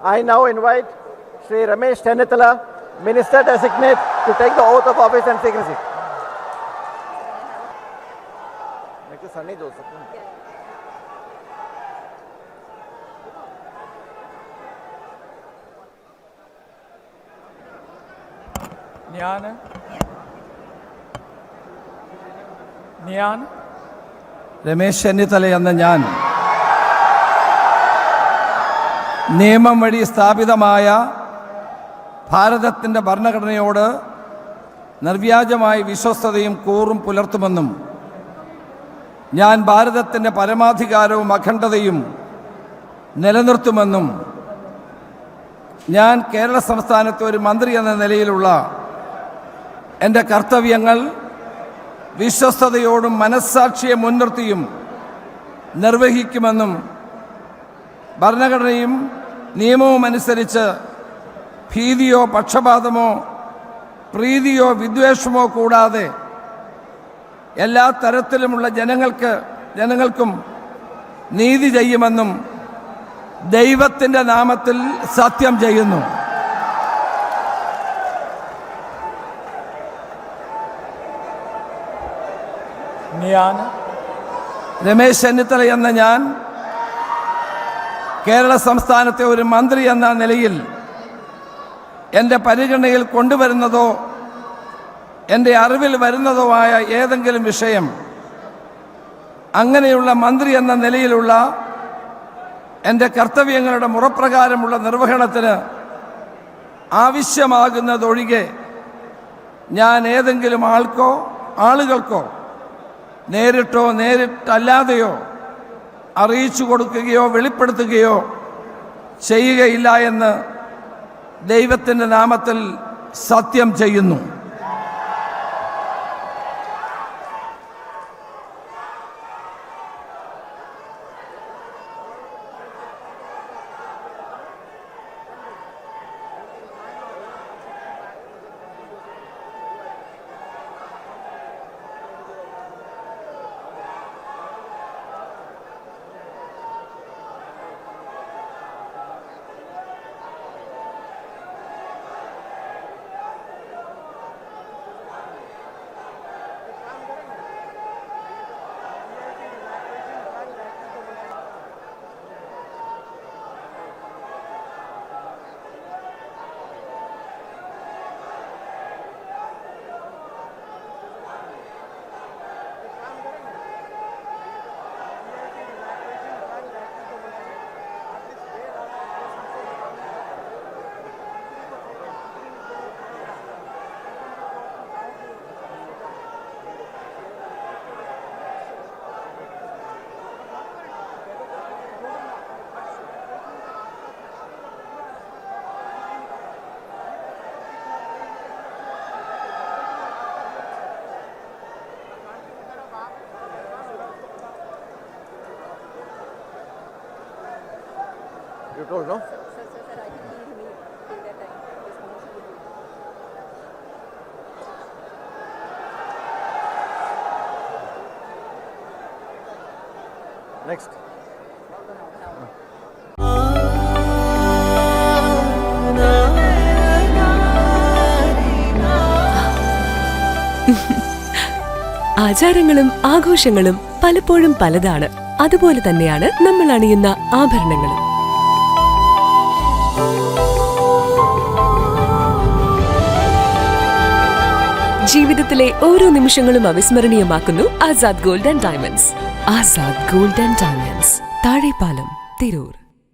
I now invite Shri Ramesh Chennithala, Minister Designate, to take the oath of office and secrecy. Sunny Joseph. ഞാൻ രമേശ് ചെന്നിത്തല എന്ന ഞാൻ നിയമം വഴി സ്ഥാപിതമായ ഭാരതത്തിൻ്റെ ഭരണഘടനയോട് നിർവ്യാജമായ വിശ്വസ്തതയും കൂറും പുലർത്തുമെന്നും ഞാൻ ഭാരതത്തിൻ്റെ പരമാധികാരവും അഖണ്ഡതയും നിലനിർത്തുമെന്നും ഞാൻ കേരള സംസ്ഥാനത്തെ ഒരു മന്ത്രി എന്ന നിലയിലുള്ള എൻ്റെ കർത്തവ്യങ്ങൾ വിശ്വസ്തയോടും മനസ്സാക്ഷിയെ മുൻനിർത്തിയും നിർവഹിക്കുമെന്നും ഭരണഘടനയും നിയമവും അനുസരിച്ച് ഭീതിയോ പക്ഷപാതമോ പ്രീതിയോ വിദ്വേഷമോ കൂടാതെ എല്ലാ തരത്തിലുമുള്ള ജനങ്ങൾക്കും നീതി ചെയ്യുമെന്നും ദൈവത്തിൻ്റെ നാമത്തിൽ സത്യം ചെയ്യുന്നു. ഞാൻ രമേശ് ചെന്നിത്തല എന്ന ഞാൻ കേരള സംസ്ഥാനത്തെ ഒരു മന്ത്രി എന്ന നിലയിൽ എൻ്റെ പരിഗണനയിൽ കൊണ്ടുവരുന്നതോ എൻ്റെ അറിവിൽ വരുന്നതോ ആയ ഏതെങ്കിലും വിഷയം അങ്ങനെയുള്ള മന്ത്രി എന്ന നിലയിലുള്ള എൻ്റെ കർത്തവ്യങ്ങളുടെ മുറപ്രകാരമുള്ള നിർവഹണത്തിന് ആവശ്യമാകുന്നതൊഴികെ ഞാൻ ഏതെങ്കിലും ആളുകൾക്കോ നേരിട്ടോ നേരിട്ടല്ലാതെയോ അറിയിച്ചു കൊടുക്കുകയോ വെളിപ്പെടുത്തുകയോ ചെയ്യുകയില്ല എന്ന് ദൈവത്തിൻ്റെ നാമത്തിൽ സത്യം ചെയ്യുന്നു. You told, no? Sir, I think he will till that time. This motion will be. Next. ആചാരങ്ങളും ആഘോഷങ്ങളും പലപ്പോഴും പലതാണ്. അതുപോലെ തന്നെയാണ് നമ്മൾ അണിയുന്ന ആഭരണങ്ങളും. ജീവിതത്തിലെ ഓരോ നിമിഷങ്ങളും അവിസ്മരണീയമാക്കുന്നു Azad gold and diamonds. Azad gold and diamonds, Thazhepalam, Tirur.